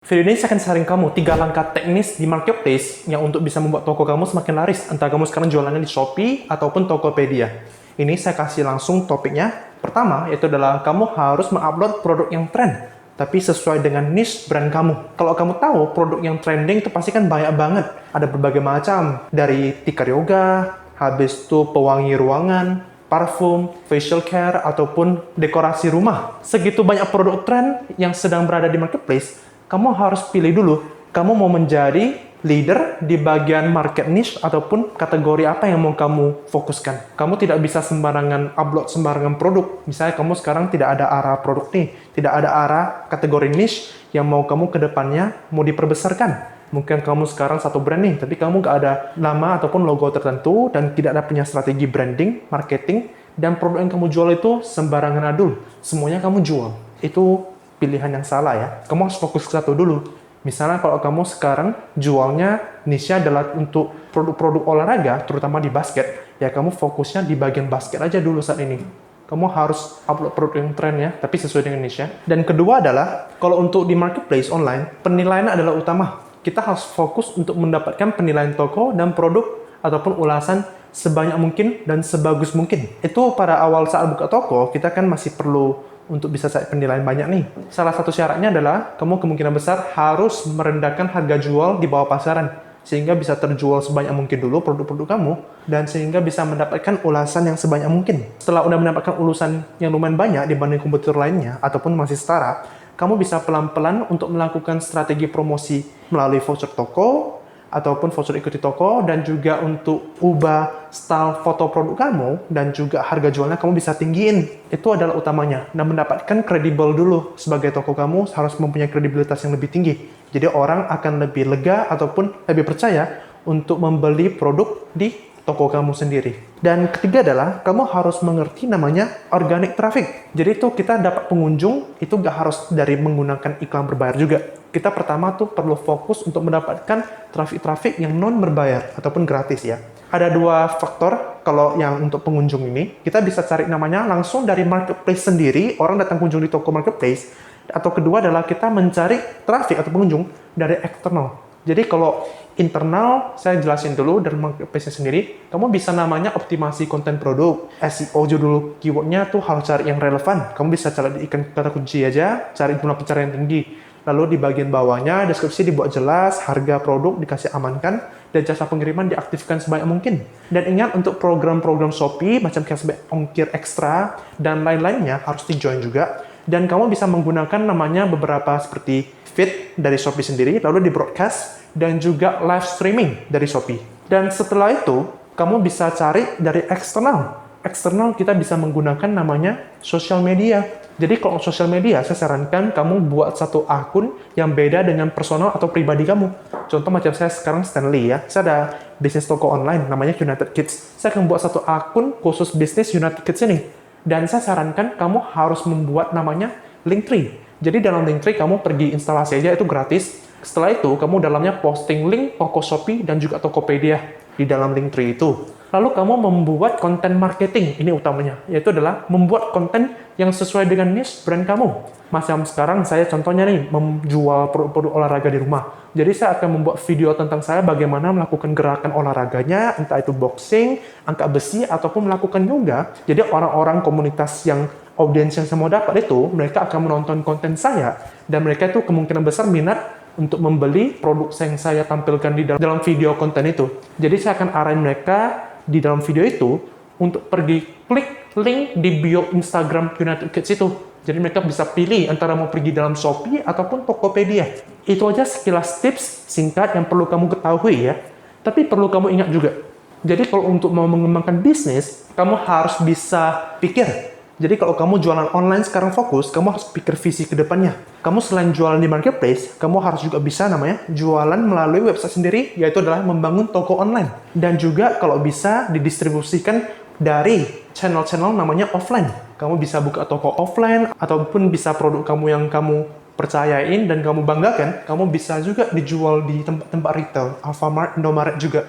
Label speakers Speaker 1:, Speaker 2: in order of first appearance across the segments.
Speaker 1: Video ini saya akan sharing kamu 3 langkah teknis di marketplace yang untuk bisa membuat toko kamu semakin laris. Entah kamu sekarang jualannya di Shopee ataupun Tokopedia. Ini saya kasih langsung topiknya. Pertama, yaitu adalah kamu harus mengupload produk yang tren, tapi sesuai dengan niche brand kamu. Kalau kamu tahu produk yang trending itu pasti kan banyak banget. Ada berbagai macam, dari tikar yoga, habis itu pewangi ruangan, parfum, facial care, ataupun dekorasi rumah. Segitu banyak produk tren yang sedang berada di marketplace, kamu harus pilih dulu, kamu mau menjadi leader di bagian market niche ataupun kategori apa yang mau kamu fokuskan. Kamu tidak bisa sembarangan upload sembarangan produk. Misalnya kamu sekarang tidak ada arah produk nih, tidak ada arah kategori niche yang mau kamu ke depannya mau diperbesarkan. Mungkin kamu sekarang satu brand nih, tapi kamu nggak ada nama ataupun logo tertentu dan tidak ada punya strategi branding, marketing, dan produk yang kamu jual itu sembarangan adul. Semuanya kamu jual. Itu pilihan yang salah ya. Kamu harus fokus ke satu dulu. Misalnya kalau kamu sekarang jualnya niche adalah untuk produk-produk olahraga, terutama di basket, ya kamu fokusnya di bagian basket aja dulu saat ini. Kamu harus upload produk yang tren ya, tapi sesuai dengan niche. Dan kedua adalah, kalau untuk di marketplace online, penilaian adalah utama. Kita harus fokus untuk mendapatkan penilaian toko dan produk ataupun ulasan sebanyak mungkin dan sebagus mungkin. Itu pada awal saat buka toko, kita kan masih perlu untuk bisa cari penilaian banyak nih. Salah satu syaratnya adalah kamu kemungkinan besar harus merendahkan harga jual di bawah pasaran sehingga bisa terjual sebanyak mungkin dulu produk-produk kamu dan sehingga bisa mendapatkan ulasan yang sebanyak mungkin. Setelah udah mendapatkan ulasan yang lumayan banyak dibanding kompetitor lainnya ataupun masih setara, kamu bisa pelan-pelan untuk melakukan strategi promosi melalui voucher toko ataupun voucher ikuti toko, dan juga untuk ubah style foto produk kamu dan juga harga jualnya kamu bisa tinggiin. Itu adalah utamanya. Dan mendapatkan kredibel dulu sebagai toko kamu harus mempunyai kredibilitas yang lebih tinggi. Jadi orang akan lebih lega ataupun lebih percaya untuk membeli produk di toko kamu sendiri. Dan ketiga adalah kamu harus mengerti namanya organic traffic. Jadi itu kita dapat pengunjung itu gak harus dari menggunakan iklan berbayar juga. Kita pertama tuh perlu fokus untuk mendapatkan traffic yang non berbayar ataupun gratis ya. Ada dua faktor kalau yang untuk pengunjung ini. Kita bisa cari namanya langsung dari marketplace sendiri, orang datang kunjung di toko marketplace. Atau kedua adalah kita mencari traffic atau pengunjung dari eksternal. Jadi kalau internal, saya jelasin dulu dari marketplace sendiri, kamu bisa namanya optimasi konten produk. SEO judul keywordnya tuh harus cari yang relevan. Kamu bisa cari di ikan kata kunci aja, cari jumlah pencarian tinggi. Lalu di bagian bawahnya, deskripsi dibuat jelas, harga produk dikasih amankan, dan jasa pengiriman diaktifkan sebanyak mungkin. Dan ingat untuk program-program Shopee, macam cashback ongkir ekstra, dan lain-lainnya harus di-join juga. Dan kamu bisa menggunakan namanya beberapa seperti feed dari Shopee sendiri, lalu di-broadcast, dan juga live streaming dari Shopee. Dan setelah itu, kamu bisa cari dari eksternal. Eksternal kita bisa menggunakan namanya social media. Jadi kalau social media, saya sarankan kamu buat satu akun yang beda dengan personal atau pribadi kamu. Contoh macam saya sekarang Stanley ya, saya ada bisnis toko online namanya United Kids. Saya akan buat satu akun khusus bisnis United Kids ini. Dan saya sarankan kamu harus membuat namanya Linktree. Jadi dalam Linktree kamu pergi instalasi aja, itu gratis. Setelah itu kamu dalamnya posting link toko Shopee dan juga Tokopedia di dalam Linktree itu. Lalu kamu membuat konten marketing, ini utamanya, yaitu adalah membuat konten yang sesuai dengan niche brand kamu. Macam sekarang saya contohnya nih, menjual produk-produk olahraga di rumah. Jadi saya akan membuat video tentang saya bagaimana melakukan gerakan olahraganya, entah itu boxing, angkat besi, ataupun melakukan yoga. Jadi orang-orang komunitas yang audiens yang saya mau dapat itu, mereka akan menonton konten saya, dan mereka itu kemungkinan besar minat untuk membeli produk yang saya tampilkan di dalam video konten itu. Jadi saya akan arahin mereka di dalam video itu untuk pergi klik link di bio Instagram United Kids itu. Jadi mereka bisa pilih antara mau pergi dalam Shopee ataupun Tokopedia. Itu aja sekilas tips singkat yang perlu kamu ketahui ya. Tapi perlu kamu ingat juga. Jadi kalau untuk mau mengembangkan bisnis, kamu harus bisa pikir. Jadi kalau kamu jualan online sekarang fokus, kamu harus pikir visi ke depannya. Kamu selain jualan di marketplace, kamu harus juga bisa namanya jualan melalui website sendiri, yaitu adalah membangun toko online. Dan juga kalau bisa didistribusikan dari channel-channel namanya offline. Kamu bisa buka toko offline, ataupun bisa produk kamu yang kamu percayain dan kamu banggakan, kamu bisa juga dijual di tempat-tempat retail, Alfamart, Indomaret juga.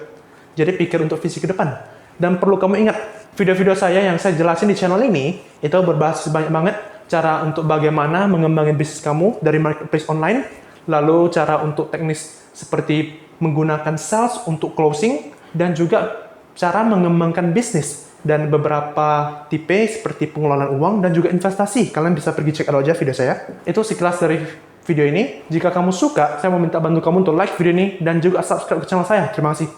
Speaker 1: Jadi pikir untuk visi ke depan. Dan perlu kamu ingat, video-video saya yang saya jelasin di channel ini, itu berbasis banyak banget cara untuk bagaimana mengembangkan bisnis kamu dari marketplace online lalu cara untuk teknis seperti menggunakan sales untuk closing, dan juga cara mengembangkan bisnis, dan beberapa tipe seperti pengelolaan uang dan juga investasi. Kalian bisa pergi cek aja video saya. Itu sekilas dari video ini. Jika kamu suka, saya mau minta bantu kamu untuk like video ini dan juga subscribe ke channel saya. Terima kasih.